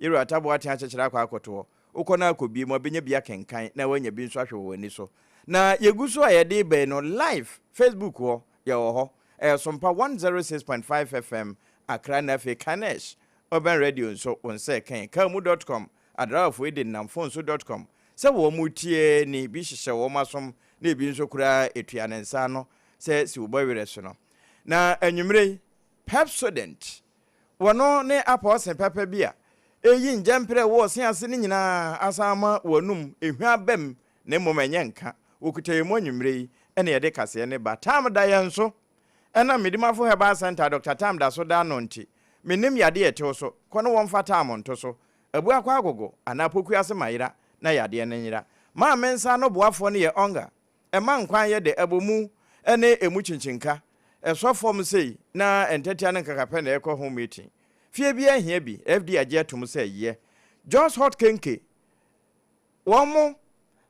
yero atabo ate achechera kwa akoto ukona akobi mo benye bia kenkan na wanya bi nso ahwe wani so na yeguso ayede be no live Facebook wo ye wo ho Sompa 106.5 FM Accra na fe Kanesh Urban Radio nso onse kan kamu.com adrafo edi namfonso.com se wo mutie ni bi hihye wo masom na bi nso kura etuane nsa no se si wo bawire so no na anwumre Pepsodent wono ne apostle papa bia eyi njempre wo se ase ni nyina asama wonum ehwa bam ne momenye nka okutayemo anwumre ene yede kase ne ba tam da yenso ena medimafo heba center Dr. Tam da so da no nti menim yade ete so kono won fata amonto so abu akwa agogo anapoku ase mayira na yade ne nyira ma mensa no boafo ne ye onga ema nkwan ye de abomu ene emu chinchinka esofom sei na entetia ne kakape na ekọ home meeting fie bia hia bi FD age atom sei ye Just Hot Kenke womo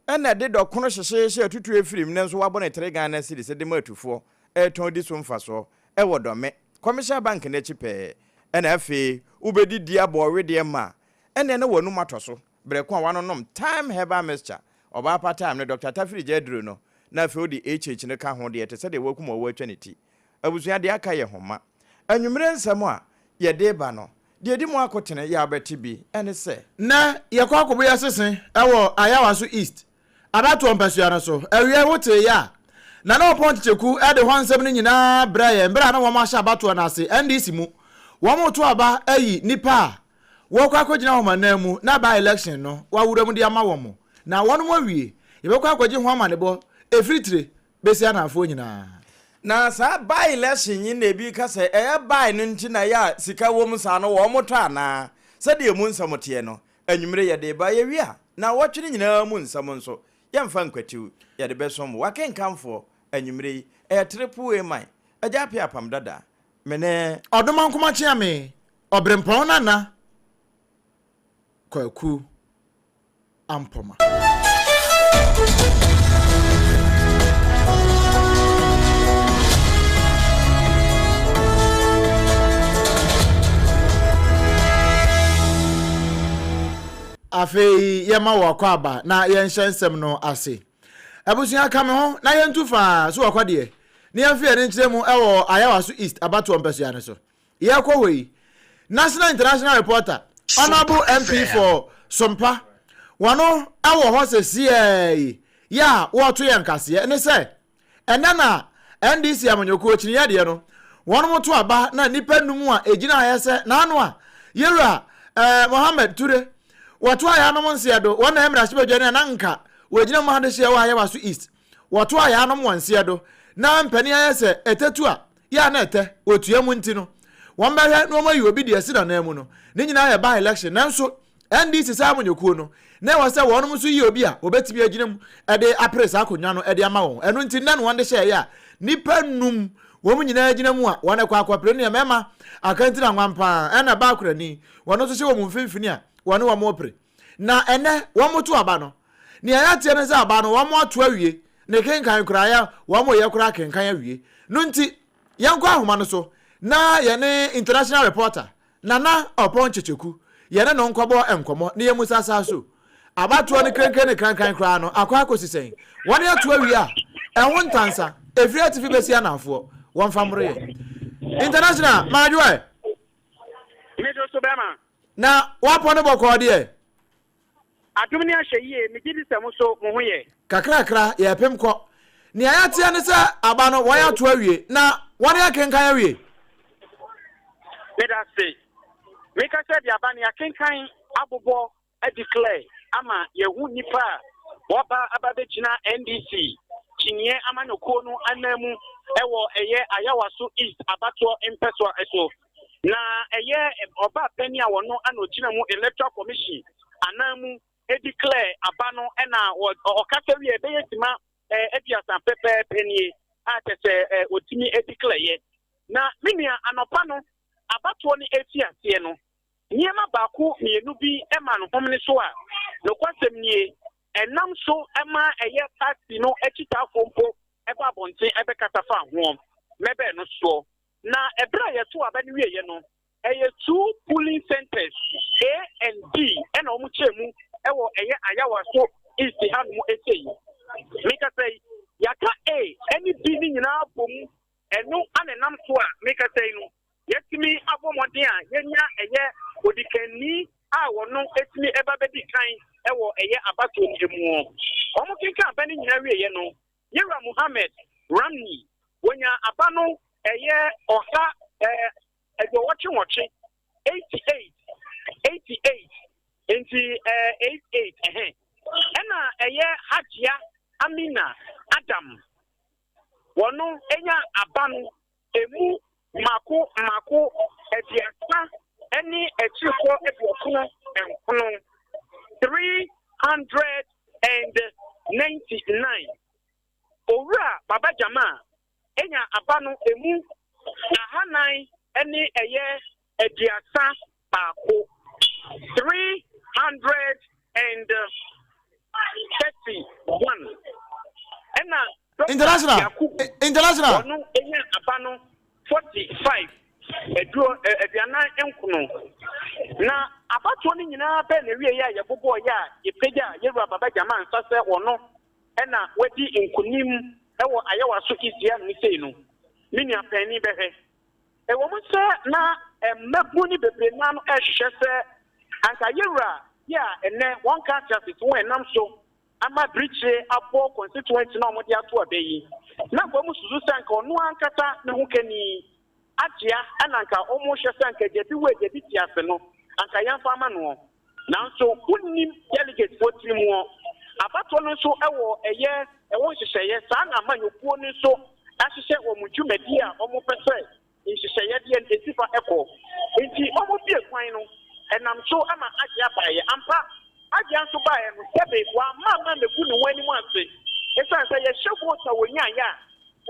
ena de dokono hyehye atutu efirim ne nso wabọ ne tregan na siri se de matufo eton di so mfaso ewodome commercial bank na chipe ena afi ubedi dia bowe de ma ena ne wonu matoso breko wanonom time herbal mixture oba pa time ne Dr. Tafiri Jedro no na afi odi HH ne ka ho de ete se de wakum owo atwaniti abusua de aka ye homa anwumre nsam a ye de ba no de di mu akotene ya abeti bi ene se na ye kwa akobo ya sesen ewo ayawaso east abato mpasua no so awie wote ya na opon cheku e de honsem ni nyina braye mbra na wo ma sha abato na ase NDC mu wo mo to aba ayi nipa wo kwa akogina ho manamu na ba election no wa wuram de ama wo mo na wono mo wie ye be kwa akogi ho amanebo efritire besia na afo nyina na sa ba election yin na bi ka se buy no nti na ya sika wo mu sa no wo mo to ana se de mu nsamote no anwumre ye de ba ye wi a na wo twene nyina mu nsam nso ye mfa nkwatiw ye de besom wakenkamfo anwumre triple A man aja pia pam dada mene odoma nkoma chia me obrempon nana kwaku ampoma afei yema wakwaba na yenhyensem no ase abusuya kame ho na yentufa so wakwade ne yemfe ne nkyeremu ewo ayawaso east abato mpasua ne so yekowei national international reporter honorable MP for Sompa wano ewo ho sesiye ya wo to yenkase ne se ena na NDC amonyoku ochini yade no wono moto aba na nipa numu a ejina ayese na anu a yera Mohammed Ture watu aya no monsia do wona emra hye badwane na nka wajina mo hade hye wa ayawaso east watu aya no monsia do na mpani ayese etetu a ya na ete otua mu ntino won ba hwe no mayi obi de asira na mu no ne nyina ya ba election nanso NDC sa amonyokuo no na wo se won mo so yi obi a obetimi agina mu ede apresa akonwa no ede ama won eno nti na no won de hye ya nipa num wo mu nyina agina mu a won ekwa akwapre ne mema akantina nwampa ena ba akurani won so hye wo mu mfimfini a wone wa mopre na ene wo moto aba no ne ayatie ne za aba no wo mo ato awie ne kenkan kura ya wo mo ye kura kenkan awie no nti yanko ahoma no so na ye ne international reporter na opon checheku ye ne no nkobo enkomo ne ye musasa so abato ne kenkan ne kankan kura no akwa akosisen wone ato awie a ehwo ntansa efriati fi besia na afo won famre international majoe mejo so bema na wapo ne boko de adumni ahye me gidi sem so mo hoye kakrakra ye pemko ni ayatia ne sa aba no wo ya to awie na won ya kenkan awie let us say me ka se dia ba ni akenkan abobo e declare ama ye hu nipa woba ababe gina NDC chinye amanoko no anamu ewo eye ayawaso east abato empeswa eso na eye oba peni a wono anochina mu electoral commission anamu e declare abano ena okasa wi ebe yetima ebiasa pepe peni atese otimi e declare ye na minia anopa no abato ni efiase no niema baako mienu bi ema no homne so a no kwasem nie enam so ema eye taxi no ekita fompo eba bonten ebe katafa ho mebe no so na ebra ye to aba ni wie ye no two polling centers A and B and omuchemu ewo ayawa so is the hand mu esay make us say yaka A any B ni nyina bom eno anenam so a make us say no yetimi abomode a yenya odikani a wono etimi eba bedi kan ewo abato emu omo kinka abani nyina wiye no Yera Muhammad Ramni wonya abano oha edo watching 88 into 88 ena Hajia Amina Adam wono enya abano emu mako ediasa eni echiko ebuokuno enkono 399 Owura Baba Jama enya abano emu ahanan eni ediasa bako 331 ena international ono enya abano 45 ediana enkuno na abato ni nyina be na wie ya yebobo ya yepeja Yewura Baba Jama nsase ono ena wadi nkunim ewo ayawa so isia ni sei no mini apani behe ewo mo se na mabu ni bebre na no ehhwe se anka Yewura ya ene one country to enam so ama bridge abo constituent na omodi ato abeyi na gbo mu suzu sanka onu ankata ne ho kani atia ananka omo hwe sanka jebi we jebi tiase no anka yanfa ama no nanso kunnim delegate for mu abato no so ewo ewo hyehyeye saa na amanyokuo ni so ahyehyɛ omudwumadi a omo pese nhyehyeye de entifa eko enti omo bie kwan no enam so ama agye abaye ampa agye nso bae no sebe wa mama meku ne wani mu ase esan sɛ ye hyɛfo ta wonya ya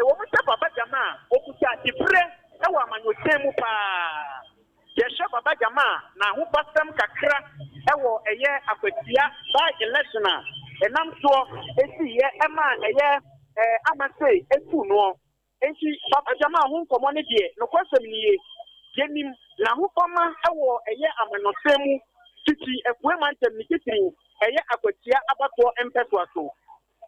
ewo mo sɛ Baba Jama okuta dibre ewo amanyotem mu pa ye hyɛ Baba Jama na ho pasam kakra ewo akwatia by election enam so esi ye ema amase etu no enti Baba Jama ho nkomo ne de no kwasem nie yenim na ho fama ewo amanotemu titi ekwemantem ni titi akwatia abato empeto aso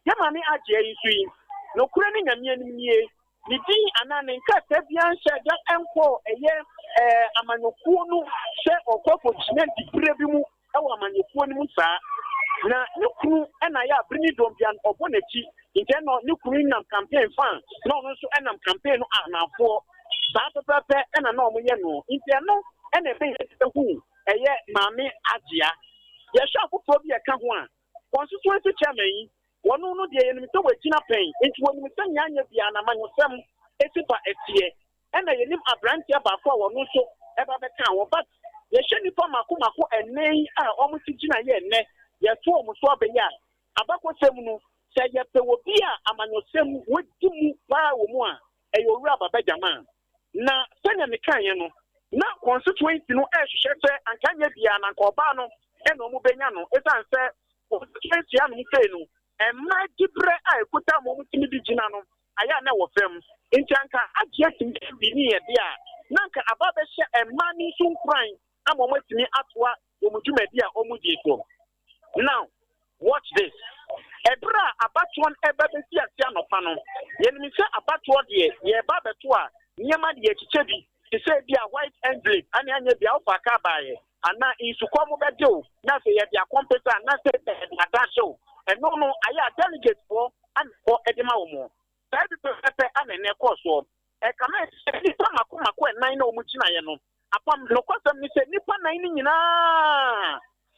yama ni agye yi no kure ni nyame anim nie ni din anane nka tabia nhyɛ da enko amanyokuo no hye okofo chine dibre bi mu ewo amanyokuo ni mu saa na ne kunu ena ya brini dombian obonachi nte no ne kunu nam campaign fan na ono so enam campaign no anafo saa pepepe ena na omoye no nte no ena ebe hu maame agea ye hwa akofo bi eka ho a constituency chairman yi wono no de yenim to wagina pen enti wonim sanya anya bia na manyosem esipa etie ena yenim abrantia ba ko wono so eba beka ho but ye hwe nipa mako enen a omo sigina ye enne ye to omo so abeya abakosem no se ye pe wo bi a amanyosem wodi mu ba wo mu a Yewura Baba Jama na sanya me kan ye no na constituency no ehhwe se ankanya bia na nkoba no ena omo benya no esan se constituency anu fe no emma dibre a ekuta mo mutimi di gina no aya na wo fam ntanka agye timi ni ye dia nanka aba be hye emma ni so nkran ama mo timi atoa omudwumadi a omudi so now watch this ebra abaton eba be si asia no pa no yenim se abato de ye ba beto a nyema de echiche bi se bia white envelope ani anya bia ofa ka baaye ana isuko mo bede o na se ye bia competitor na se ada show eno no aya delegate for and for edema wo mo sai bi pepe anene course o kama ni pa mako enan na omu china ye no apam no kwasam ni se nipa nan ni nyina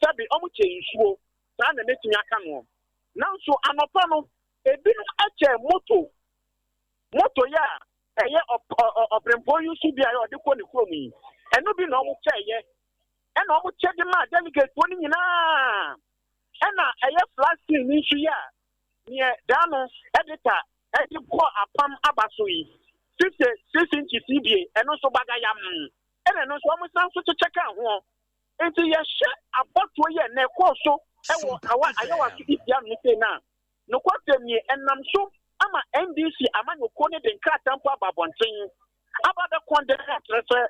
sabi omu che nsuo saa na metumi aka no nanso anopa no ebi no ache moto ya obrempo yusu bia ya odiko ne krom yi eno bi na omu che ye ena omu che de ma delegate woni nyina ena flashing ni nsu ya ne dano editor edi ko apam abaso yi 6 inches CBA eno so baga yam ena no so omu san so cheka ho enti ye hye abato ye na ekoso ewo ayawa so ibia no say na no kwatemie enam so ama NDC amanyoko ne de nkratampo ababonten abada kondere trese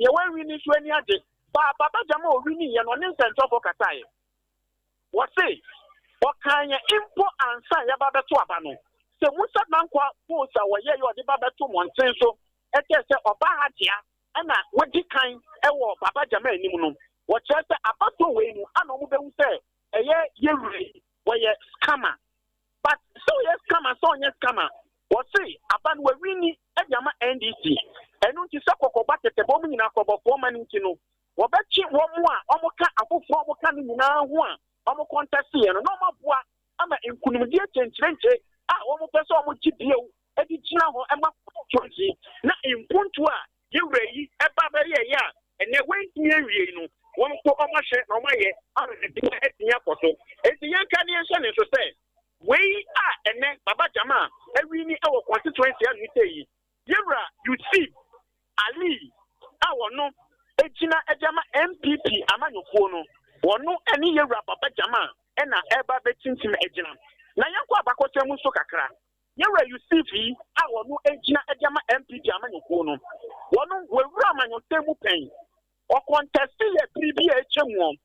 ye wan win so ani ade ba baba jama o win ye no ne nsento for kataye wo say o kan ye impo ansa ya ba beto aba no se musa nankwa po sa wo ye yo de ba beto monten so ete se oba hadia ana wodi kan ewo baba jama anim no wo chere se abato we nu ana mo be hu se eye yewure wo ye scammer but so yes scammer so yes scammer wo say aban we wini e jama NDC enu ti se kokoba tete bo mu nyina kobofo mani nti no wo be chi wo mu a omoka afofo omoka ni nyina ho a omo contest ye no no maboa ama enkunumdie chenchirenche a omo pese omo gidie e di gina ho e ma chonji na impuntu a yewure yi e ba bere ye a ene wenti ewie no won ko omo hye na omo ye ara de bi etinya koso enti yanka ne enso ne so se we a ene baba jama ewi ni e wo constituency a nite yi yewura you see ali a wono ejina ejama MPP amanyofo no wono eni yewura baba jama e na eba betintim ejina na yanko abakotemu so kakra yewura you see fi a wono ejina ejama MPP amanyofo no wono wewura amanyotemu pen o contest ye pribi echemu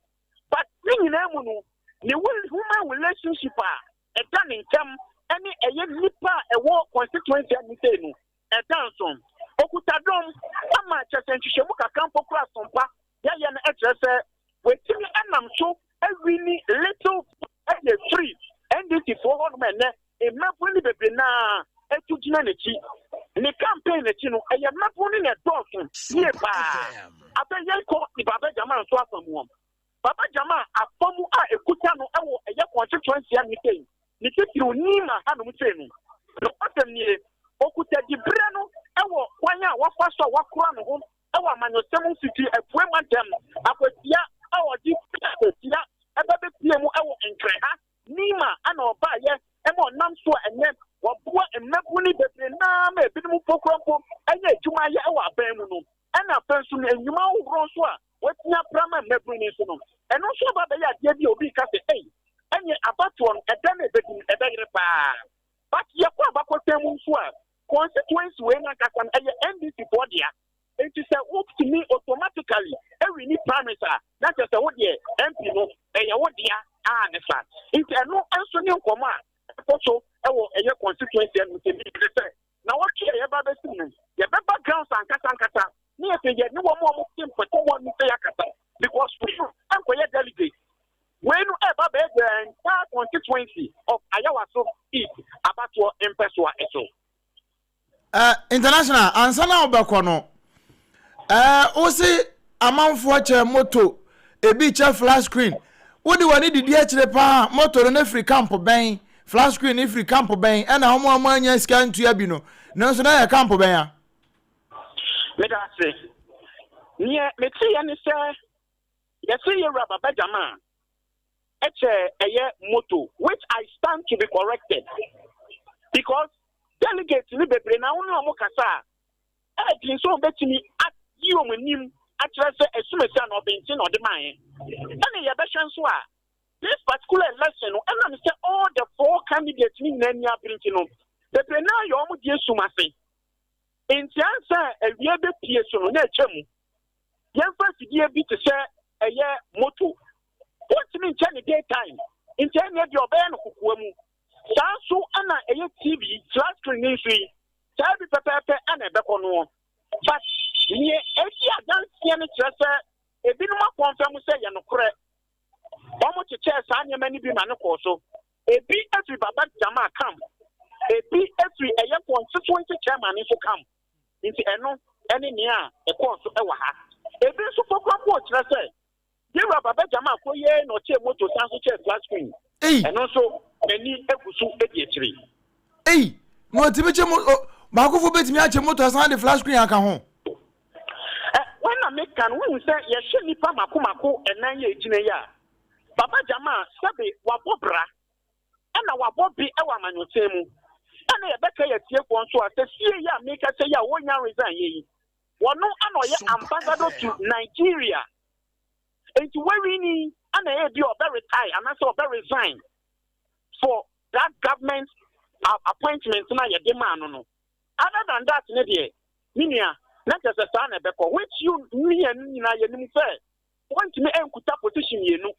but nyina mu no ne human relationship a edan ntem eni eye nipa ewo constituency anite no edan so okutadom ama chesentwehwemu kakampo kura sompa ya na etrese wetimi anam so awini little eye free NDC for ho no ne emafo ni bebre na etugina nechi ni campaign nechi no eye mafo ni ne dosun ye ba abeyen ko ni baba jama so afamu baba jama afamu a ekuta no ewo eye constituency anite ni titiri ni ma hanu mtenu no atem ni okuta di breno ewo kwanya wafaso wakura no ho ewo amanyosem city efue mantem akotia ewo di akotia ebebe pie mu ewo enkreha nima ana oba ye emo nam so enne wabua emmebu ni bebre na ma ebinim pokronpo enye adwuma ye ewo aban mu no ana pensu no enyuma horo so a watia prama emmebu ni so no eno so ba be ya de bi obi ka se enye abaton edan ebedim ebegre pa but ye kwa bakotemu so a constituency we na kasan NDC for dia it is up to me automatically every ni parameter that is what the MP no what dia nesa it no enso ni nkoma so ewo constituency and we say na what ye ba be sin ye be background and kata ni e ye ni wo mo tim pete wo ni say akata because we enkoye delegate when eba be the entire constituency of Ayawaso is about to empeswa eso international ansana obekọ no o si amanfo che moto ebi che flash screen wodi wani didi akire pa moto no free camp ben flash screen free camp ben e na homo amanya sika ntua bi no nanso na ya camp ben a me da se nie me ti ya ni se ye se ye raba bajama eche eye moto which I stand to be corrected because delegates ni bebre na wonu mo kasa e din so betimi at yi omanim actually say esumesi an obinti no de man and ye be hwen so a this particular election no and am say all the 4 candidates ni na nia brinti no the na yo mu die sumase intiansa ewie be pie so no na echemu yemfa sidie bi te say eye moto what mean in daytime in time de obey no kokoa mu so ana eye TV flat screen ni free sabi pepepe ana be kono but ni eti adanse ne trese ebinum akonfam say ye no kore omo cheche sa anyema ni bi ma ne ko so ebi every baba jama camp ebi every eye constituency chairman ni so camp nti eno ene ni a e ko so e wa ha ebi so fokwa po trese yewa baba jama ko ye no che moto san so che flat screen eno so eni egusu edi etiri no ti be che mo makofo betimi a che moto san de flat screen aka ho when I make can we say ye she nipa mako enan ye ejine ya baba jama sabe wabobra na wabobi e wa manyotemu na ye beka ye tie ko nso ase sie ya make say ya wonya resign ye wono ana ye ambassador to Nigeria enti we ni ana ye bi obe retire and so obe resign for that government appointment na ye de man no other than that ne de minia not as a son which you me and you say want me enkuta position yenu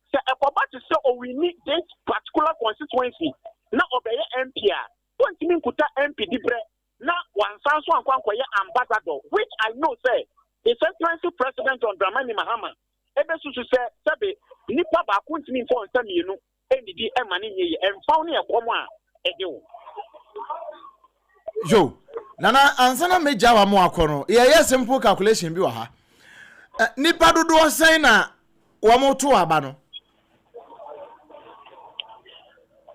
say ekobati say oh we need this particular constituency na obey MP want me enkuta MP dibre na one sanso ankwanko ye ambassador which I know say the excellency president on Dramani Mahama ebe susu say sabe nipa ba ko ntimi for nsam yenu endidi e mane ye emfa ne ekomo a ede wo yo nana ansana meja wa mo akono ye simple calculation bi wa ha nipa dodo sen na wa mo to aba no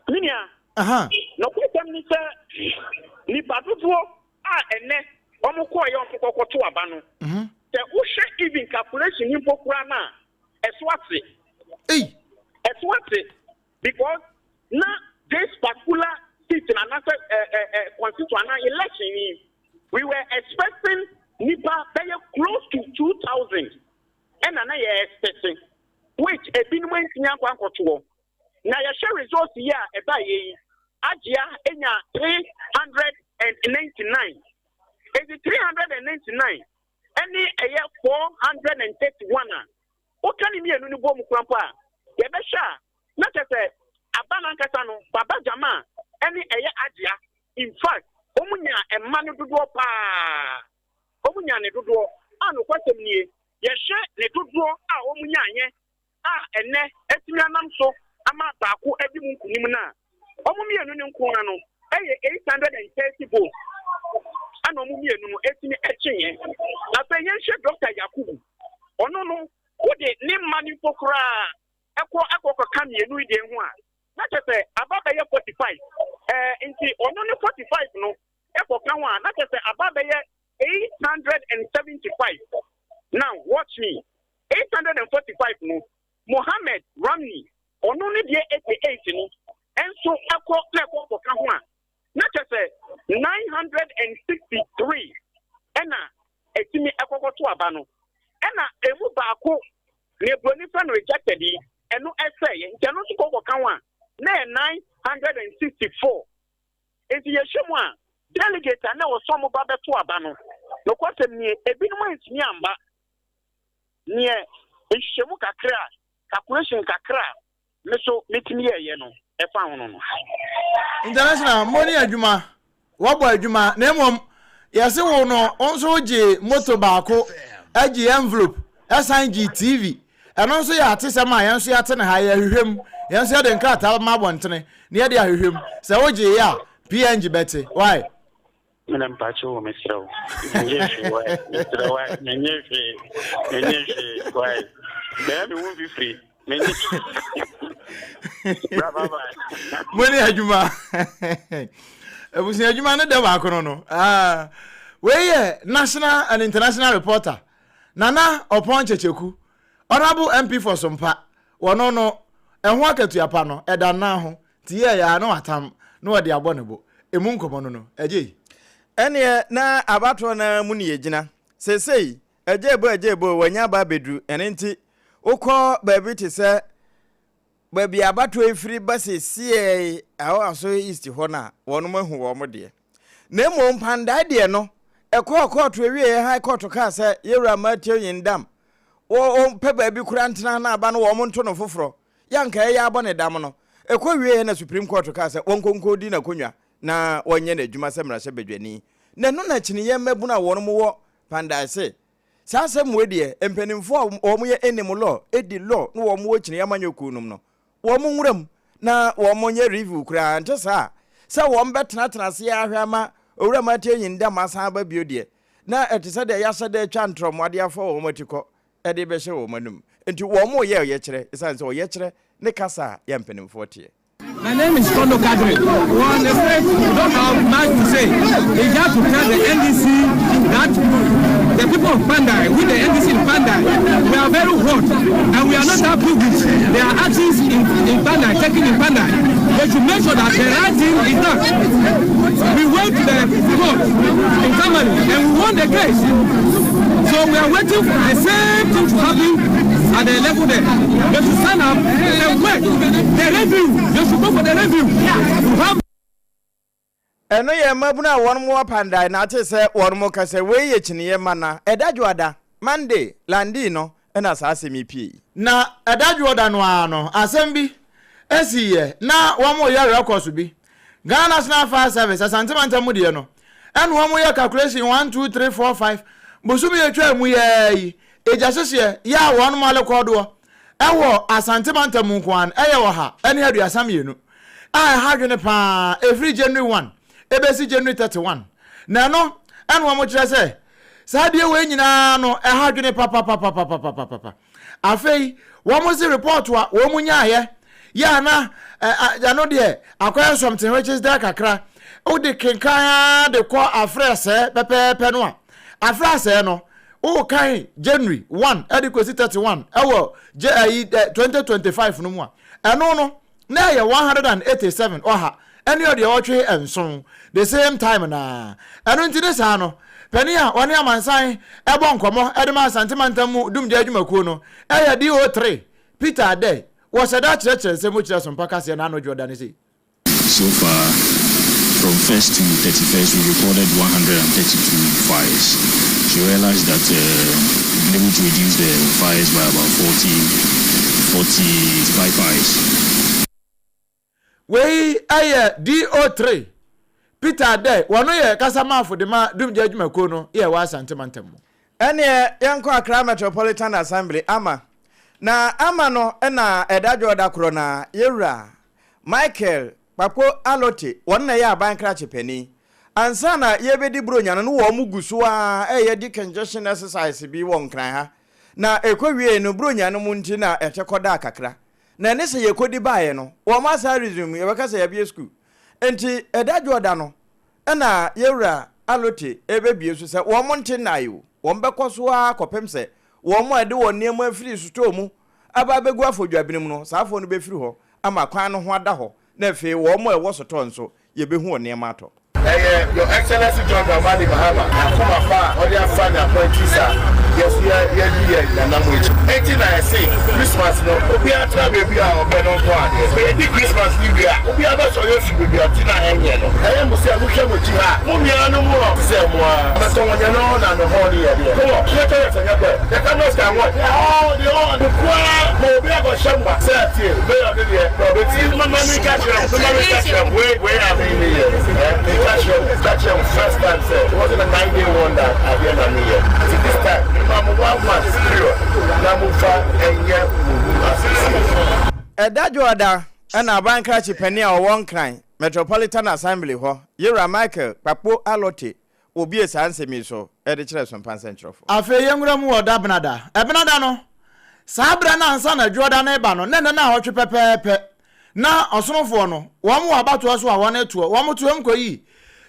minia no kwem ni se nipa dodo a ene o mo ko ye onfoko to aba no se wo hwe even calculation ni pokura na eswate because na this particular seat in another constituent election, we were expecting Nipa close to 2,000, and another expecting which a binman Nyanquan Cotuo. Now, your share results here about Ajia Enya 399. Is it 399? Any a year 431. What can you mean? No bomb crampa. Yabesha, not as a Abanankasano, Baba Jama. Any aya adia in fact omunya emanu dodo pa omunya ne dodo anu kwasem nie ye hwe ne dodo a omunya anye a enne etimi anam so ama baako edi mu nkunim na omumienu ne nkuna no eye 830 votes ana omumienu no etimi ekyenye na pe ye hwe Dr. Yakubu ono no wode ne mani pokra ekọ kamienu ide hu a na tete ababa ye 45 inti ono no 45 no e ko kan wa na tete ababa ye 875 now watch me 845 no Mohammed Ramni ono ne die 88 no enso ekọ na ko kan ho a na tete 963 ena etimi ekọ to aba no ena emu baako ne broni fa no rejected eno essay nti eno so ko kan wa na 964 enti yeshemu a delegate na wo so mo ba beto aba no no kwasem ni ebinum antimi amba nie ehwemu kakra calculation kakra me so metimi ye no e fa hono no international money adwuma wabo adwuma na emom yese wo no onso je moto baako agi envelope asan TV eno nso ya atesem a yenso ya ate ne ha ya hwehwem yenso ya de nkrata ma bontene ne ya de ahwehwem se woje ya PNG bete why mina mpacho wo mesrawo nyefi why mesrawo nyefi why be wo be free meni brava bye money adwuma ebusi adwuma ne de ba kono no we national and international reporter Nana Opon Checheku Honorable MP for Sompa wono no ehwo akatu apa no eda na ho tie ya no atam no de abonebo emu nkomo no eje ene na abato na mu ne yegina sesei ejebo wanya ba bedru ene nti ukọ baby te se baby abato efiri base sie aso east ho na wonu mahu wo mo de na mo mpanda de no ekọ ewie high court ka se yewra Matthew Yindam o pe baby kura ntena na aba no wo mo nto no foforo yanka ya abọ ne dam no ekọ wie na Supreme Court ka se wonkonko di na konwa na wonye na adwuma se mra se bedwani na no na chine ye mabu na wonu mo wo panda se sase mwedie empenimfo omo ye enim law edi law no wo mo chine yamanyoku num no wo mo nwuram na wo mo nye review kura ante sa wo mbetena se ahwama owura Matthew Yindam asa ba biodie na etise de yasa de twa ntromwade afọ wo matiko ede be hye wo manum enti wo mo ye kire isan se wo ye kire ne kasa ya mpenimfo tie. My name is Kondo Kadri. We understand you don't have much to say. They have to tell the NDC that the people of Pandai, with the NDC in Pandai, we are very hot and we are not happy with their actions in Pandai, taking in Pandai. They should make sure that the right thing is done. We went to the court in Kamali and we won the case. So we are waiting for the same thing to happen at the level there. They should stand up and wait. The review, they should go for the review. You have eno ye mabuna won mo Pandai na ate se won mo kase we ye chine mana edadwoada Monday landi no na sa asemi pie na edadwoada no ano asembi esiye na won mo ye records bi Ghana National Fire Service asantemanta mu de no eno won mo ye calculation 1 2 3 4 5 bosumi ye twa mu ye ejasese ya won mo alekodo ewo asantemanta mu kwan eye wo ha ene aduasam yenu a hadwene pa every January 1 ebesi January 31 na no enu mo kire se saadie we nyina no ehadwene papa afei wo mo si report wa wo mu nyaaye ya na ya no de akwaya something which is there kakra o de kenkan de ko afrese pepepe no afrese no o kan January 1 adequacy 31 ewo 2025 no mu a eno no na ye 187 oha any of the otwe enson the same time na eno ntine sa no pani a woni amansan ebo nkomo edema santimanta mu dumje adwumakuo no eye DO3 Peter Day was that church se mo kira Sompa kase na no Jordan say so far from 1st to 31st we recorded 132 fires. You realize that we've been able to reduce the fires by about 45 fires. We aye DO3 Peter Day wonu ye kasama for the ma dumje adwumakuo no ye wa santimanta mu ene yanko Accra Metropolitan Assembly ama no na edadwoda kro na yewra Michael Papo Alote wonna ya abankra chepani ansa na yebedi bronya no wo muguso a eye di congestion exercise bi won kran ha na ekowie no bronya no munti na etekoda kakra na ne se yekodi baaye no wo ma sa resume ye beka se ye bie school enti edadwoda no na yewra Alote ebebie so se wo monti na yo wo mbekoso a kopem se wo mo ade wo niam afiri suto mu aba begu afodwabinim no saafo no befiri ho ama kwan no ho ada ho na fe wo mo e wo soto nso ye behu o niam ato Your Excellency John Dramani Mahama, come afar, all your father, Poetisa, yes, we are here, and I'm with you. 1896, Christmas, no, we are trying to be our Benon Quan. We did Christmas, we are not so used to be a Tina and Yellow. I am saying, we came with you. Mumiano more, say more, but someone you know, and the whole year. Come on, let us say, they cannot stand what? Oh, the choir, we have a shamba, set here, where are the year? But it's Mamma catch them, where are they here? That's your first time, sir. It wasn't a 9-day wonder at the end of the year. See, this time, I'm 1 month period. edadwoda na abankra chepani a won kran Metropolitan Assembly ho yewra Michael Papo Alote obi esansemi so ede kire Sompa Centrofo afi yenwura mu oda benada no sabra na ansa na dwoda na eba no nene na hotwe pepepe na osonofo no wo mu abato so a won etuo wo mu tuom koyi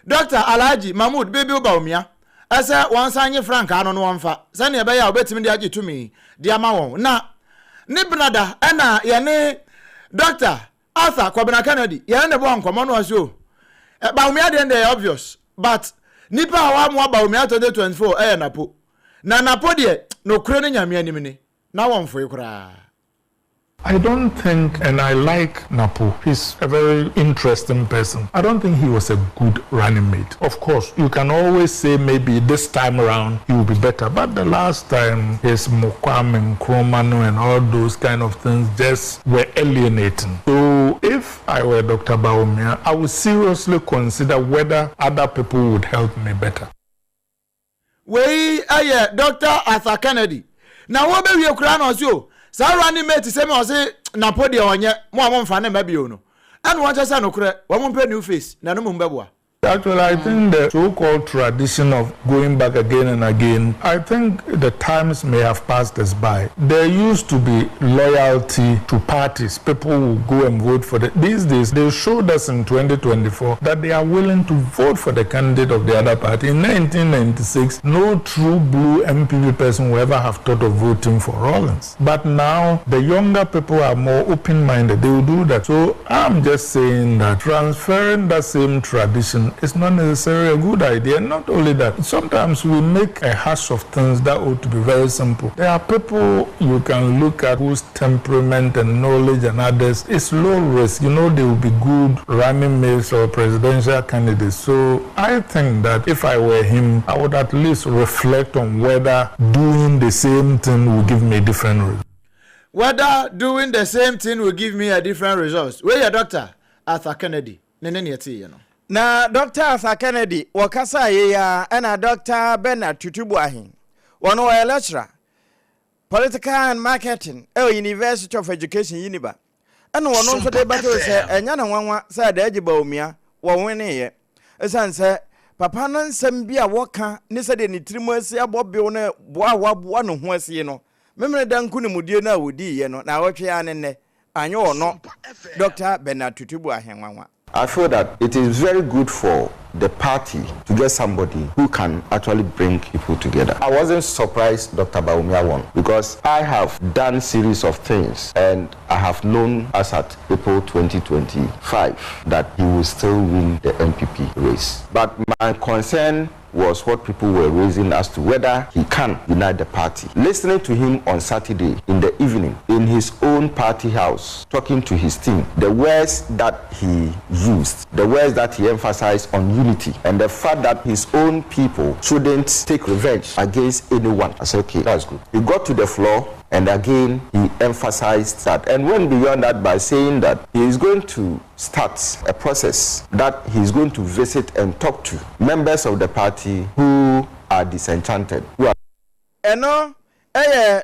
Dr. Alhaji Mahmoud Baby Obaumia ese wansanye Frank ano no wonfa se ne be ya obetimi de age tumi de ama won na ne benada na ye ne Dr. Arthur Kwabena Kennedy ye ne bo nkomo no aso Baumia de obvious but nipa wa mu Baumia 2024 napo na napodie no kure ne nyame anim ni na wonfo kura. I don't think, and I like Napo. He's a very interesting person. I don't think he was a good running mate. Of course, you can always say maybe this time around he will be better. But the last time, his Mokwam and Kromano and all those kind of things just were alienating. So if I were Dr. Bawumia, I would seriously consider whether other people would help me better. We are Dr. Arthur Kennedy. Now what be your crown or so? Running mate say me say na podi onye mo amomfa na mabio no and one just say no kure wo mo new face na no mo mbeboa. Actually, I think the so-called tradition of going back again and again, I think the times may have passed us by. There used to be loyalty to parties. People will go and vote for them. These days, they showed us in 2024 that they are willing to vote for the candidate of the other party. In 1996, no true blue MPP person will ever have thought of voting for Rawlings. But now, the younger people are more open-minded. They will do that. So I'm just saying that transferring that same tradition is not necessarily a good idea. Not only that, sometimes we make a hash of things that ought to be very simple. There are people you can look at whose temperament and knowledge and others is low risk. You know, they will be good running mates or presidential candidates. So I think that if I were him, I would at least reflect on whether doing the same thing will give me a different result. Whether doing the same thing will give me a different result. Where your doctor, Arthur Kennedy? You know. Na Dr. Arthur Kennedy wakasa ye ya ena Dr. Bernard Tutubu ahin wano wa lecturer political and marketing University of Education Uniba ena wano nso de bato se enya na nwanwa se da agiba omia wo wene ye esan se papa no nsem bia woka ne se de ni tirimu asi abobbe no boa no ho asi no memre danku ne mudie na wodi ye no na wotwe ya ne anyo ono Dr. Bernard Tutubu ahin nwanwa. I feel that it is very good for the party to get somebody who can actually bring people together. I wasn't surprised Dr. Bawumia won because I have done series of things and I have known as at April 2025 that he will still win the MPP race. But my concern was what people were raising as to whether he can unite the party. Listening to him on Saturday in the evening in his own party house, talking to his team, the words that he used, the words that he emphasized on unity, and the fact that his own people shouldn't take revenge against anyone. I said, okay, that's good. He got to the floor and again he emphasized that and went beyond that by saying that he is going to start a process that he is going to visit and talk to members of the party who are disenchanted. Eno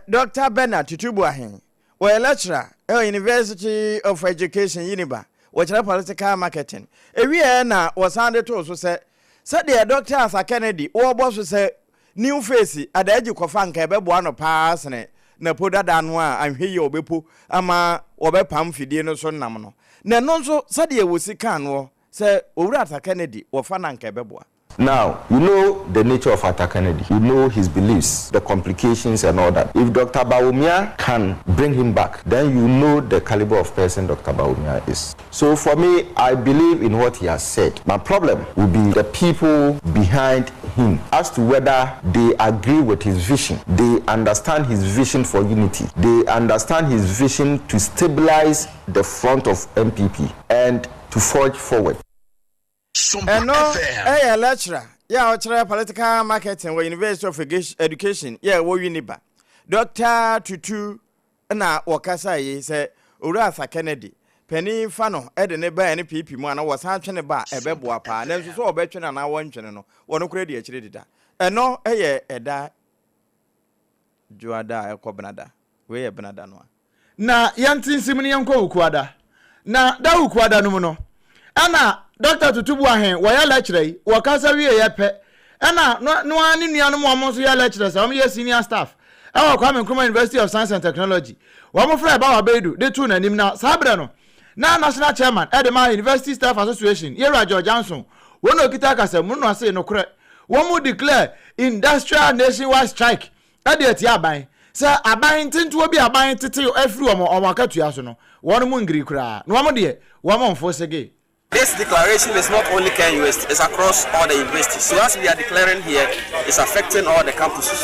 Dr. Bernard Tutubu ahin we lecturer University of Education Uniba which political marketing ewie na wasande to so say the Dr. Arthur Kennedy wo boss say new face adaji kofa nka ebebo ano pass ne na poda danu a anhwe ye obepo ama obepam fidie no so nam no na no so sade e wosi kan no say owura Arthur Kennedy wo fa na nka ebebo. Now, you know the nature of Arthur Kennedy. You know his beliefs, the complications and all that. If Dr. Bawumia can bring him back, then you know the caliber of person Dr. Bawumia is. So for me, I believe in what he has said. My problem will be the people behind him as to whether they agree with his vision. They understand his vision for unity. They understand his vision to stabilize the front of MPP and to forge forward. And no, lecturer, political marketing with University of Education, wo Uniba. Dr. Tutu na wakasa ye say Arthur Kennedy. Penny Fano, neba any PP man was hatching ba ebeboa pa, na so obetwe na na wonchene no. Wono kredi akire dida. Eno eda Juada ekobnada. We benada no. Na yantin simni yanko ukuada. Na da ukuada no no. Ana Dr. Tutubu ahen waya lecturer wakasa wie yepe ana no ani nuanu mo amonso ya lecturers am ye senior staff e kwa Nkrumah University of Science and Technology wo mo fra ba wa bedu de tu na nim na sabre no na national chairman Edema University Staff Association Yera George Johnson won okita kasa mu no ase no kore wo mu declare industrial nationwide strike ade ati aban se aban tintu obi aban tete afiri wo mo akatua so no won mu ngiri kura no wo mo de wo mo mfo sege. This declaration is not only Ken University, it's across all the universities. So as we are declaring here, it's affecting all the campuses.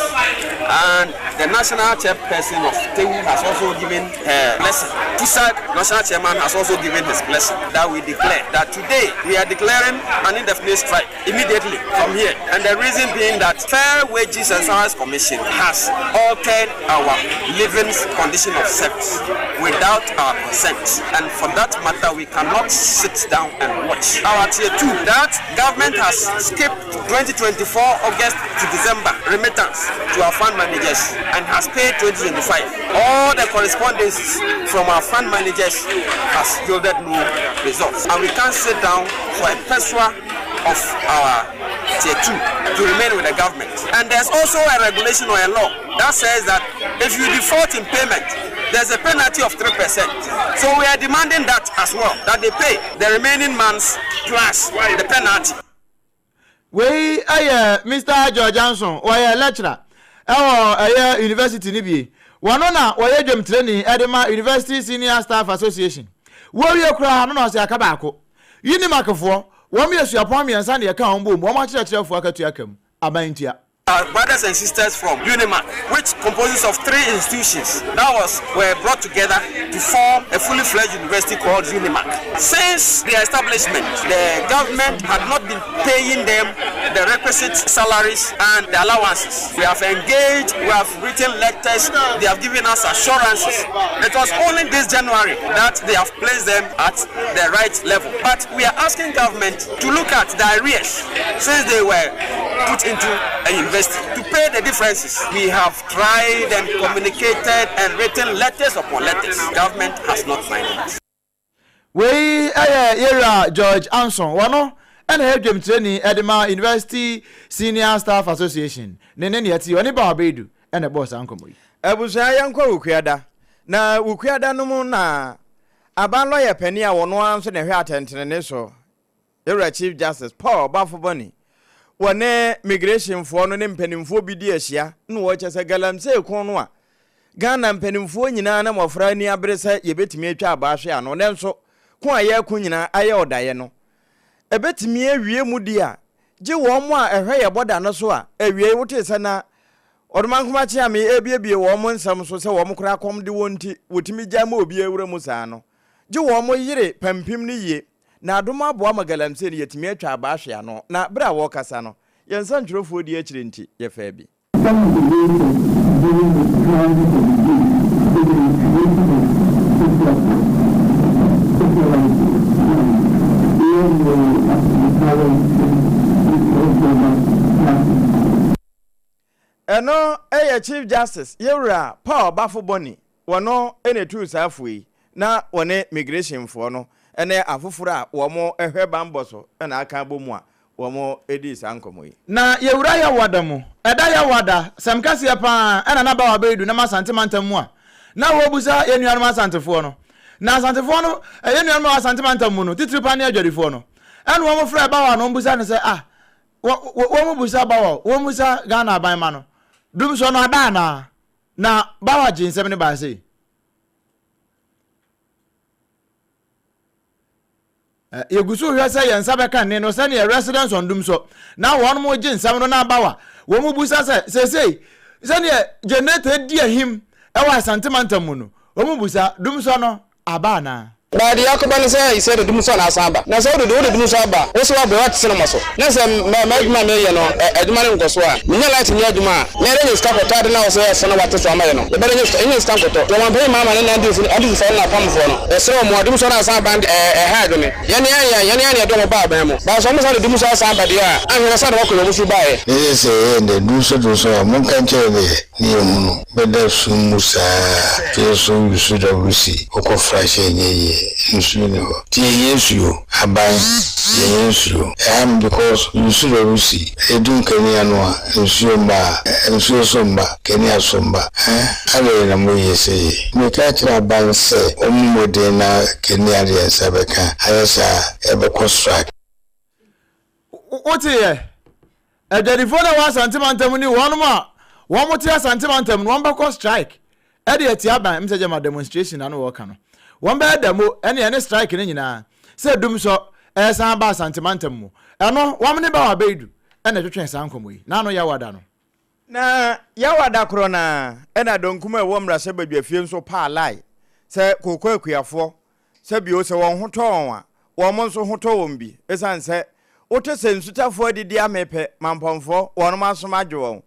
And the national chairperson of TEU has also given her blessing. TUSAG national chairman has also given his blessing that we declare that today we are declaring an indefinite strike immediately from here. And the reason being that Fair Wages and Salaries Commission has altered our living condition of service without our consent. And for that matter, we cannot sit down and watch. Our tier 2, that government has skipped 2024 August to December remittance to our fund managers and has paid 2025. All the correspondences from our fund managers has yielded no results. And we can't sit down for a peswa of our tier 2 to remain with the government. And there's also a regulation or a law that says that if you default in payment, there's a penalty of 3%. So we are demanding that as well, that they pay the remaining months plus the penalty. We Mr. George Johnson, why lecturer? Our university nibi. Wanona why dem training Edema University Senior Staff Association. Where you cry no say akabako. Yini makafo, wo me asuapon me ansa na ka hombo, wo ma chirechirefo akatua kam. Abantia. Our brothers and sisters from UNIMAC, which composes of 3 institutions were brought together to form a fully fledged university called UNIMAC. Since their establishment, the government had not been paying them the requisite salaries and the allowances. We have engaged, we have written letters, they have given us assurances. It was only this January that they have placed them at the right level. But we are asking government to look at the arrears since they were put into a university to pay the differences. We have tried and communicated and written letters upon letters. Government has not minded us. We George Anson, wano and help them training Edema University Senior Staff Association. Nene yeti oni ba bedu and the boss uncle. Ebusa yanko ukuada. Na ukuada no mu na aban lawyer penny a wono anso na hwe atentene so. Area Chief Justice Paul Bafoboni. Wane migration for no mpanimfo bi di ahia no wo chese galamse kon no a Ghana mpanimfo nyina na mofra ni abrese yebetimi atwa abaahwe ano ne nso ko aye ko nyina aye odaye no ebetimi awie mu di a je wo mo a ehwe ye boda no so a awie wote se na odman kuma chia me ebiebie wo mo nsam so se wo mo kura kom de wonti wotimi jama obi ewura mu saa no je wo mo yire pampim ni ye na adoma aboa magalamse ni yetimi atwa abaahwe ano na bra wo kasa no yensan twrofo di akire nti ye fa bi eno Chief Justice Yewura Paul Bafoboni wono ene tu Sarfo yi na wone migration fo no ene afoforo a wo mo ehwe bamboso na aka bomu a wo mo edi sankomo yi na Yewura ya wada mu eda ya wada samkase pa ena na ba wa bedu na masantemantam mu a na wo busa yenuanu masantefo no na asantefo no yenuanu masantemantam mu no titiri pa na adwadifo no ena wo mo fra ba wa no busa ne se wo mo busa ba wo musa Ghana aban ma no dum so no ada na ba wa jinsem ne ba se yegusu hwe se yensa be kan ne no se ne residence on dum so na won mo jinsem no na ba wa wo mo busa se ne generator di ahim e wa santimantam mu no wo mo busa dum so no aba na But the Yakobani say he said the Dumuson Asamba. Now so the Dumusaba, also about what cinema so. Now say my you know, Edman Goswa. Minya light in Yaduma. Let us start to now say son of what to Samano. The better just stand to one pay mamma and do for na come for. So more Dumuson Asamba had me. Yani don't buy them. But some of the Dumuson Asamba dia. And we said what we should buy. Yes, the Duso so Monkan Cheve. Nium better Sumusa. So you should have received. Oko fresh Insuno. Yesu, Aban, Yesu. Because you should have see. I do Kenyano, Insuma, and Somba, Kenya Somba. I don't know what you say. Me catch a ban say, Omodena, Kenya, and Sabeka. I say, ever construct. What's here? A telephone was antimantamuni, one more tear santimantam, one back strike. Eddie Tiaba, Mr. Demonstration and work on. One bad demo any strike in nyina say dum so san ba santimantem mu eno wamne ba wa bedu ena twetwen san komo yi na no yawada no na yawada kro na ena donkuma ewo mra se badwafie nso pa lai se kokko akuafo se bio se won hoton a won nso hoton won bi esan se wote se nsutafo adidi amepe mampomfo won maso madwo won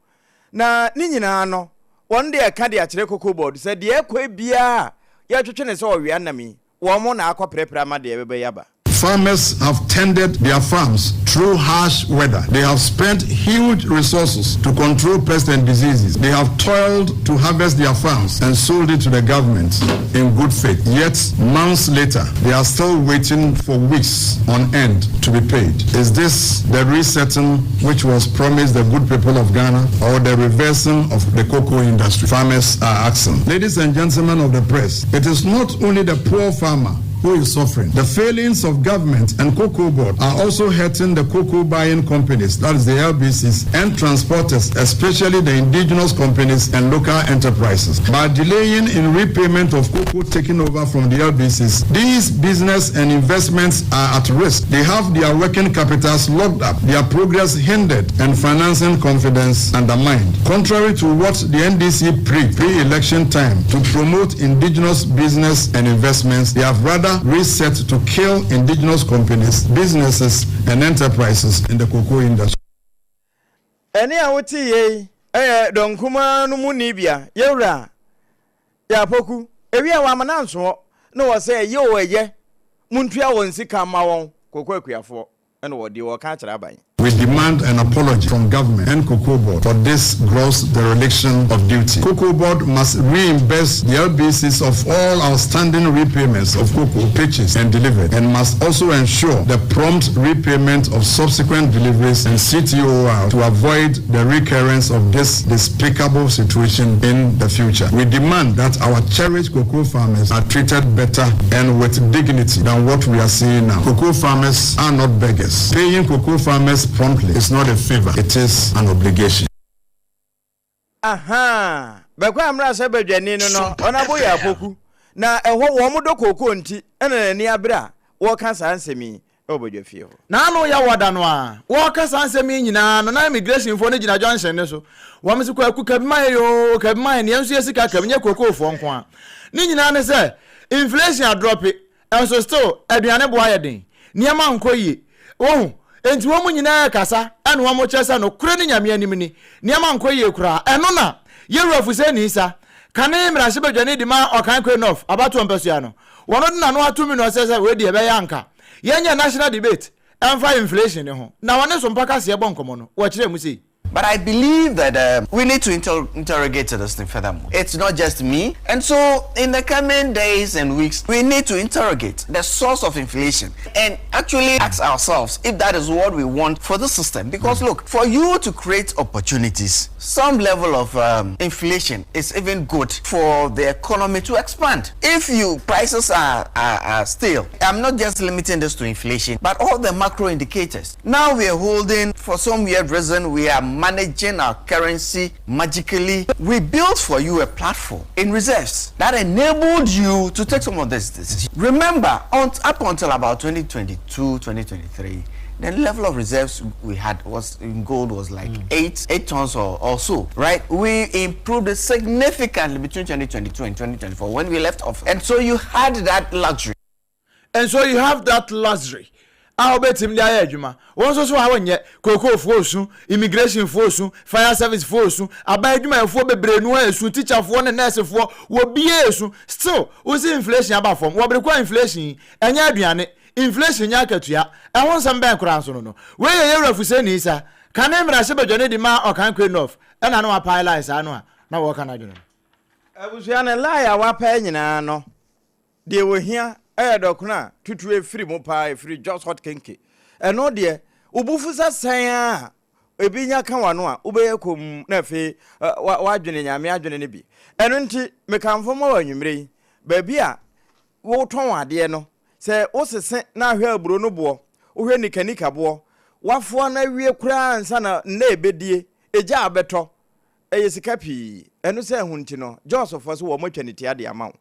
na ni nyina no won de aka de akire kokko board se de ekwa bia ya twetwene se owe anami won mo na akoprepra ma de bebe yaba. Farmers have tended their farms through harsh weather. They have spent huge resources to control pests and diseases. They have toiled to harvest their farms and sold it to the government in good faith. Yet, months later, they are still waiting for weeks on end to be paid. Is this the resetting which was promised the good people of Ghana, or the reversing of the cocoa industry? Farmers are asking. Ladies and gentlemen of the press, it is not only the poor farmer who is suffering. The failings of government and cocoa board are also hurting the cocoa buying companies, that is the LBCs, and transporters, especially the indigenous companies and local enterprises. By delaying in repayment of cocoa taken over from the LBCs, these business and investments are at risk. They have their working capitals locked up, their progress hindered, and financing confidence undermined. Contrary to what the NDC pre-election time to promote indigenous business and investments, they have rather reset to kill indigenous companies, businesses, and enterprises in the cocoa industry. Eni awoti ye donkuma no mu nibia yewra ya poku ewi awa mananso no wo say ye wo ye muntua won sika ma won cocoa akuafo ene wo de wo ka kira ban. We demand an apology from government and Cocoa Board for this gross dereliction of duty. Cocoa Board must reimburse the LBCs of all outstanding repayments of cocoa pitches and delivered, and must also ensure the prompt repayment of subsequent deliveries and CTOR to avoid the recurrence of this despicable situation in the future. We demand that our cherished cocoa farmers are treated better and with dignity than what we are seeing now. Cocoa farmers are not beggars. Paying cocoa farmers promptly is not a favor, it is an obligation. Aha, bekwa amra se badwani no ona boya poku na eho wo modo koko nti ena ni abra wo ka sansemi obodwafie ho na no ya wada no a wo ka sansemi nyina no na immigration fo ne gina junction ne so wo mse kwa ku kabima yo kabima ne enso yesika kabinye koko fo nko a ni nyina ne se inflation drop enso still aduane bo ayeden niam ankoyi wo enti wo munyina kasa ene wo mo chesa no kure ni nyame anim ni niam ankoyi kura eno na yewrafu se ni isa kane mra se badwane di ma okan kwe enough abato mpesua no wono na no atumi no se we di ebe yanka yenya national debate enfa inflation ne ho na wone so mpaka se ebo nkomo no wo kire mu sei. But I believe that we need to interrogate this thing furthermore. It's not just me. And so in the coming days and weeks, we need to interrogate the source of inflation and actually ask ourselves if that is what we want for the system. Because look, for you to create opportunities, some level of inflation is even good for the economy to expand. If prices are stale, I'm not just limiting this to inflation, but all the macro indicators. Now we are holding, for some weird reason, we are managing our currency magically. We built for you a platform in reserves that enabled you to take some of this decision. Remember, up until about 2022, 2023, the level of reserves we had was in gold was like 8 tons or so, right? We improved it significantly between 2022 and 2024 when we left office. And so you had that luxury. And so you have that luxury. How betim dia adwuma won so awonye cocoa fosu immigration fosu fire service fosu aba adwuma fo bebrenu asu teacher fo ne nurse fo wo bie asu still we see inflation aba form wo brekwa inflation enya aduane inflation nya akatua ehon sam ben kura so no we ye rafu se ni isa kan emra se badwane di ma okan kwe enough ena no applies anu a na wo kan adwene abusua ne lie wa pa nyina no de wo hia dokuna tutu free mo pa free just hot kenke eno de obufu sasan a ebinya kan wano a ubeye kom na fe wadwene nyame adwene ne bi eno nti mekamfo mo wanwumre ba bi a wo ton ade no se osese na ahwe aburo no bo ohwe nikanika bo wafo na wie kura ansa na ebedie eja abeto eyesika pi eno se hunti no Joseph so wo matwaniti ade amawo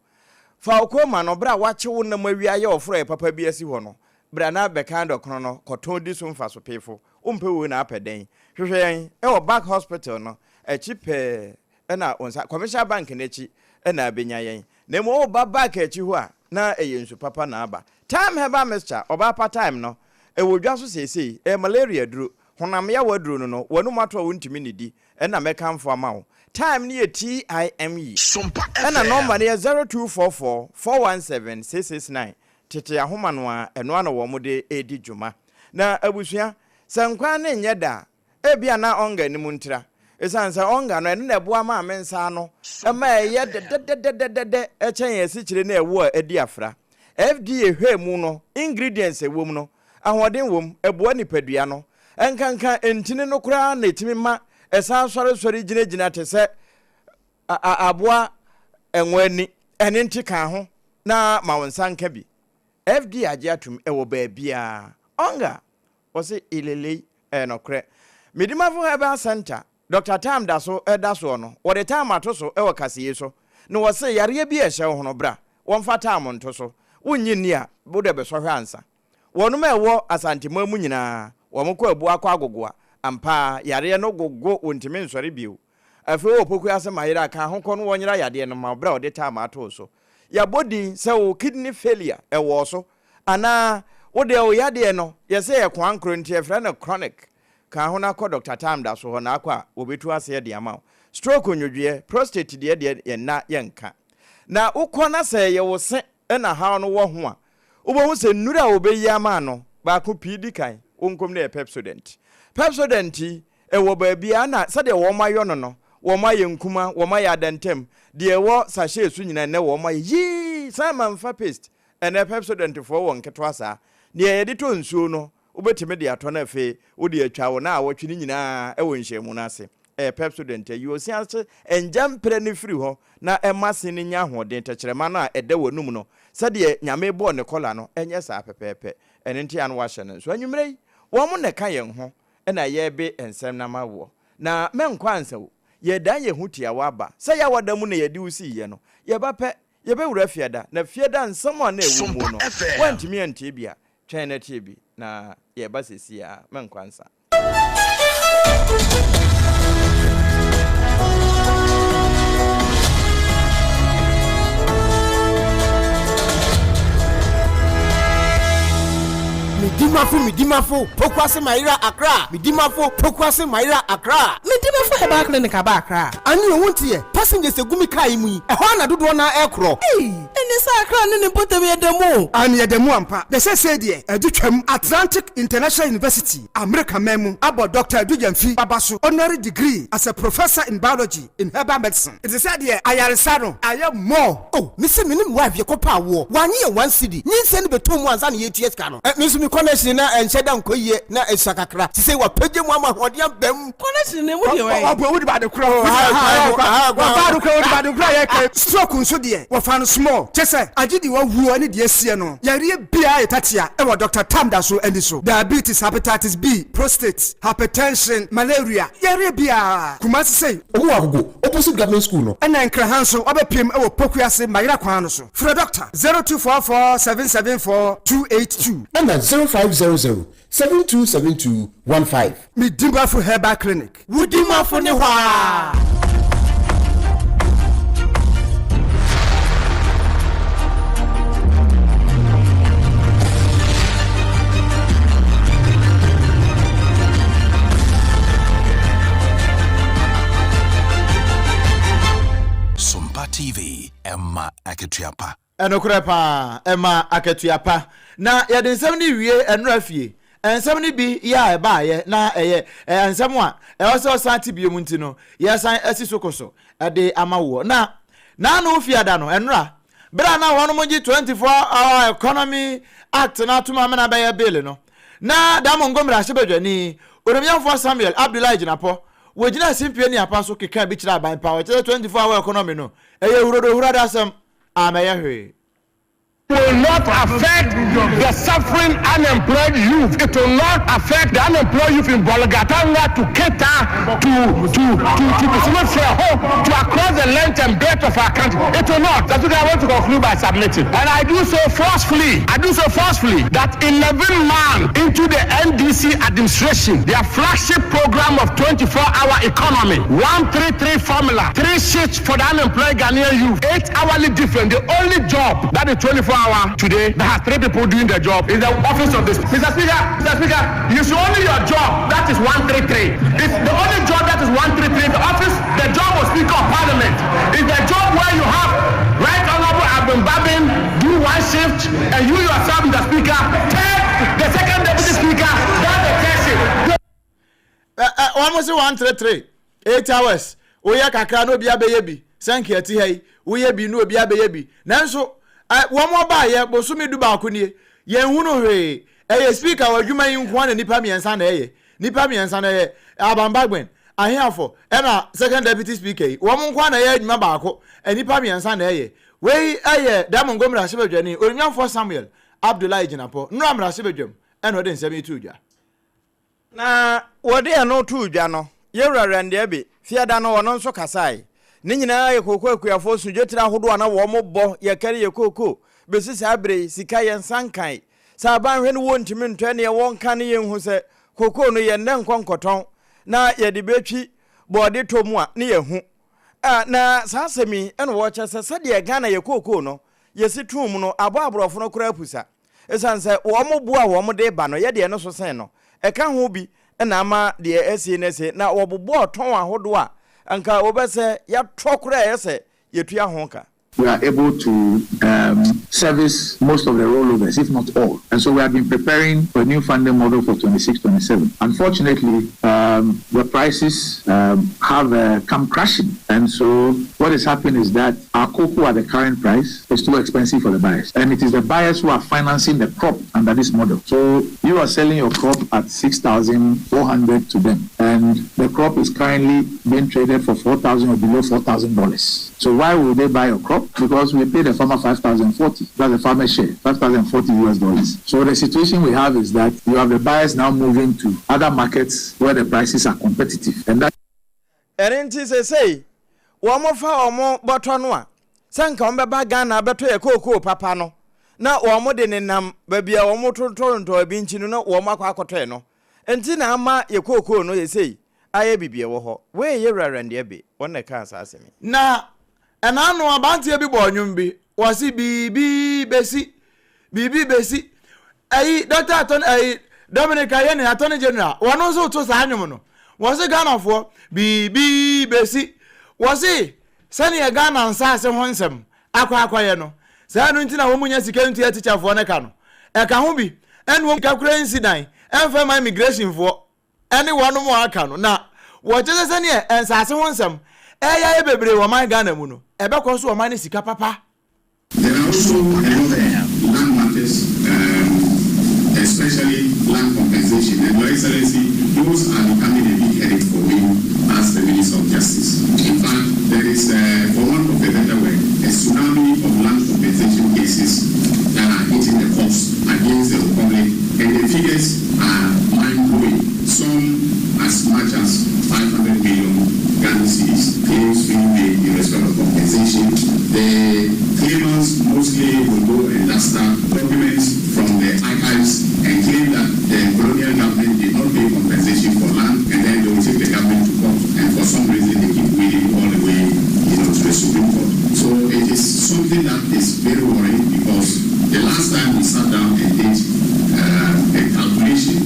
fa okoma no bra wache wo na mawia ye ofro e papa bi asi ho no brana bekando krono kotondi so mfa so pefo umpe wo na apeden hwehwen back hospital no echipe na onsa commercial bank nechi na abenya yen na mo ba back echi ho a na eyensu papa na aba time heba mixture oba pa time no wodwa so sesei malaria duro honam ya waduro no wonu mato a wontimi nidi na mekamfo amawo time ni TIME na number ni 0244 417 669 tete ahoma no a eno ana wo mode edi dwuma na abusua sankwa na nyeda ebia na onga ni muntira esansa onga no eno na ebo ama amensa no ema ye de echen yesi kire na ewo edi afra FDA hwemu no ingredients ewom no ahoden wom ebo nipadua no enkanka entine no kura na etimi ma esan sore gina te se aboa enwani enenti kan ho na mawonsanka bi FD agiatum ewo baabia onga wose ilele enokre midimafo herbal center Dr. Tam daso edaso no wode tam atoso ewo kaseye so no wose yare bi ehye ho no bra wonfa tam ntoso wonyi ni a bode be so hwe ansa wonum ewo asantema mu nyina womko abu akwa agogoa ampa yare no gogo ontimi nsore bio afi opoku ase mayira kan ho kono wonyira yade no ma bra wode tam atoso ya body se o kidney failure ewo so ana wode o yade no yese ye kwa nkro nti efra na chronic kan ho na kọ Dr. Tam da so ho na akwa obetu ase de ama stroke onyodwe prostate de na yenka na ukona se ye wo se na ha no wo ho a ubo se nnura obeyi ama no ba ko pidi kan onkom na Pepsodent ewo ba bia na se de wo mayo no wo maye nkuma wo maye adantem de wo sachet su nyina ne wo maye yi Simon fa paste ene Pepsodent fo wo nketo asa ne ye de to nsuo no ubetime de ato na fe wo de atwa wo na awotwe nyina ewo nhyiamu na ase Pepsodent you see ase enjampre ne firi ho na emase ne nya hoden tekyerema na ede wonum no sade nyame bo ne kola no enye sa pepepe ene ntia no wahye ne so anwumrei wo mo ne ka yen ho na ye be ensem na mawo na menkwansa ye dan ye hutia waba se ya wadamu na ye di usi ye no ye ba pe ye be wura fiada na fiada nsem na ewu mu no wantimi ante bia twɛn na tie bi na ye ba sesi a menkwansa Midimafo, Pokwase Maira Accra. Midimafo, Pokwase Maira Accra. Midimafo heba clinic aba Accra. Ani wontie, passengers egumi kai mu. Ehwa na dodo na ekro. Eni sa Accra ne potem yedemu. Ani yedemu ampa. De se de, edutwam Atlantic International University, America memu. Abo Dr. Edujamfi Babaso, honorary degree as a professor in biology in herbal medicine. It is said here, ayaresa no, aye more. Oh, misi minim wife ye kopa wo. Wanye one city. Nyin se ne betom ansa ne yeties ka no. Misi connection na encheda nkoye na esakakra ti say wa page mu ama hode ambam connection ne mu de we wo di ba de kura ho wa ba do kura ba de kura ye ka stroke nso de wo fa no small chese agidi wa wu ani de asie no yare bia etatia e wo Dr. Tam da so endi so diabetes, hepatitis B, prostate, hypertension, malaria yare bia kuma say owo agogo opposite government school no ena nkra hanso obepiem e wo pokuase mayira kwan no so for doctor 0244 774 282 and 0500-727215. Midimafo Herbal Clinic. Wudimafo ne hwa. Sompa TV, Emma Aketuapa. Enokurepa, Emma Aketuapa. Na yɛde nsɛm ni wie enra fie nsɛm ni bi ya eba ye na ɛyɛ nsɛm a ɛwɔ sɛ ɔsan bi mu nti no yɛsan asi sokoso ɛde amawo na no fiada no enra bra na wɔn mo gi 24-hour economy act na tuma mena bɛyɛ bill no na da mo ngomra hye badwani oromyafo Samuel Abdullahi Jinapo wogina simpie ni apa so keka bi kira ban pa wo 24-hour economy no ɛyɛ hurada asɛm amɛyɛ hwe will not affect the suffering unemployed youth. It will not affect the unemployed youth in Bologatanga to cater to across the length and breadth of our country. It will not. That's what I want to conclude by submitting. And I do so forcefully that 11 man into the NDC administration, their flagship program of 24-hour economy, 133 formula, 3 shifts for the unemployed Ghanaian youth, 8 hourly different. The only job that is 24-hour today that has 3 people doing the job is the office of this. Mr. Speaker, you should only your job, that is 133. It's the only job that is 133. The office, the job of Speaker of Parliament is the job where you have Right Honorable Abdul Babin do 1 shift and you yourself, Mr. Speaker, take the second deputy speaker, that's the third shift. Almost 133, 8 hours. Oya kakra no bia beyebi. Sanki ati hai. Oya bi no bia beyebi. Nanso one more ba ye bosumi du ba akuni. Ye hunu hwe. Eye speaker wadwuma yi nko na nipa miensa na eye. Nipa miensa na eye. Abambagben. Ahiafo. Ena second deputy speaker. Wo nko na ye adwuma ba ako. Nipa miensa na eye. Wei eye Diamond Gomra Shebedwani. Onyanfo Samuel Abdullahi Jinapo. No amra Shebedwam. Ena ode nsemi tu dwa. Na wode ano tu dwa no. Yewura nde bi. Fiada no wono nso kasai. Ni nyina ye kokko akuafo sujotira hodo ana wo mo bo ye kare ye kokko. Besi sabre sika ye nsankan. Saban hwe no wontimi ntwe ne ye wonka ne ye hu se kokko no ye nne nkonkoton na ye de betwi bode tomu a ne ye hu. Na sasemi eno wo chese sade Ghana ye kokko no ye situm no aboabrofo no kura apusa. Esanse wo mo bo a wo mo de ba no ye de no so sen no. Eka ho bi na ama de esinese na wo bobo ton ahodo a anka obese ya tokura ese yetua honka. We are able to service most of the rollovers, if not all. And so we have been preparing for a new funding model for 26-27. Unfortunately, the prices have come crashing. And so what is happening is that our cocoa at the current price is too expensive for the buyers. And it is the buyers who are financing the crop under this model. So you are selling your crop at $6,400 to them. And the crop is currently being traded for $4,000 or below $4,000. So why would they buy your crop? Because we pay the farmer $5,040. That's the farmer share, $5,040. So the situation we have is that you have the buyers now moving to other markets where the prices are competitive. And that Erenti say, womo fa omo boto no a. Sanka ombeba Ghana beto ye kokoo papa no. Na womo de nenam ba bia womo toronto abi nchi no na womo akwakoto no. Enti na ama ye kokoo no ye sei. Aye bibie wo ho. We ye rarande be. Wonne ka asasemi. Na enanu abantie bi bo onwum bi wasi bibi besi ayi Dr. Aton ayi Dominic Ayeni Attorney General wono so to sa anwum no wasi Ghana fo bibi besi wasi sani e Ghana nsa ase ho nsem akwa ye no sa no ntina wo munya sika ntu ya teacher fo ne ka no e ka ho bi enu wo ka kura insidan enfa ma immigration fo ene wono mo aka no na wo chese sani e nsa ase ho nsem eya e bebre wo man Ghana mu no ebe ko so wo man sika papa. There are also land matters, especially land compensation. And Your Excellency, those are becoming a big headache for me as the Minister of Justice. In fact, there is, for want of a better word, a tsunami of land compensation cases that are hitting the courts against the Republic, and the figures are mind-blowing. Some as much as 500 million Ghana cedis claims being made in respect of compensation. The claimants mostly will go and duster documents from the archives and claim that the colonial government did not pay compensation for land, and then they will take the government to court, and for some reason they keep waiting all the way, to the Supreme Court. So it is something that is very worrying, because the last time we sat down and did a calculation,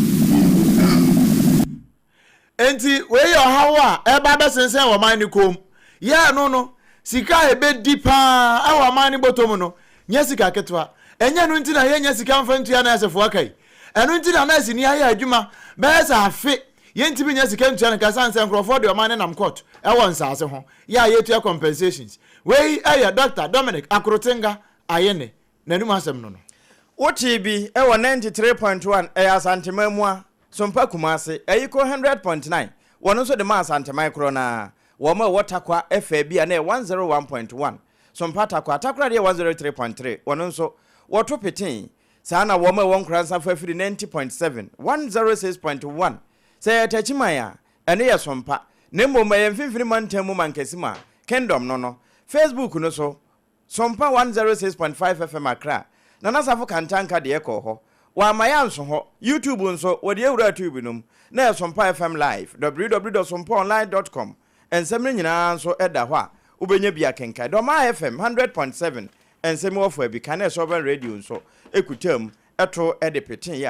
enti we your hawa eba be sense wo man ni kom ya no sika ebe dipa awa man ni botom no nya sika ketwa enya no ntina ye nya sika mfa ntua na asefo akai eno ntina na asini aye adwuma be sa afe ye ntibi nya sika ntua na kasa nse nkrofo de o man nam court e won nsase ho ya ye tua compensations we aye Dr. Dominic Akrotenga ayene nanum asem no OTB e wo 93.1 e asantemamua Sompa kumase ayiko 100.9 wono so de ma asantema ikro na wo ma watakwa FAB na 101.1 Sompa takwa takra de 103.3 wono so wɔto peten saa na wɔn a wɔn kransa fa firi 90.7 106.1 sɛ yɛtɛkyiman a ɛne yɛ Sompa na mmom ɛyɛ mfimfini mantam mu mankasi ma Kingdom no Facebook no so Sompa 106.5FM Accra na nasafo kantanka de ɛkɔ hɔ wa amaya nso hɔ YouTube nso wɔde ewura tube nom na yɛ Sompa FM live www.sompaonline.com ensɛm nyinaa nso ɛda hɔ a wobɛnya bia kenka Doma FM 100.7 ensɛm wɔfo abi kan ɛsɔban radio nso ekutam ɛto ɛde peten ya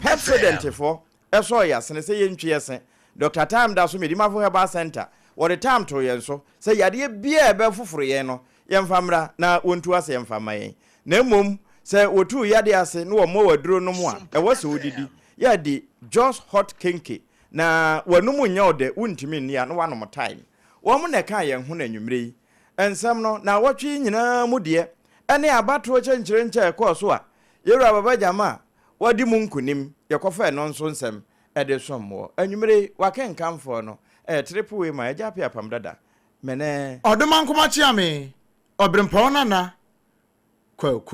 president fo ɛsɔ yɛ asene sɛ yɛntwi yɛse Dr. Time da so medimafo Herbal Center wɔde time to yɛn so sɛ yadeɛ bia ɛbɛ foforo yɛn no yɛmfamra na wontu ase yɛmfama yɛn na mmom sɛ wotu yade ase no wɔ mo waduro no mu a ɛwɔ sɛ wodidi yɛde just hot kinky na wanum nya ode wontimi nnia no wanom time wɔn na ka yɛn ho na nwumre yi ensɛm no na wɔtwe nyinaa mu de ɛne abato kyenkyere nkyɛ ɛkɔ so a yɛwura baba jama wadi mu nkunim yɛkɔfa no nso nsɛm ɛde sommo anwumre wakenkamfo no triple way ma ɛgya pia pam dada mene ɔdoma nkoma kyia me ɔbrempɔn nana kwaku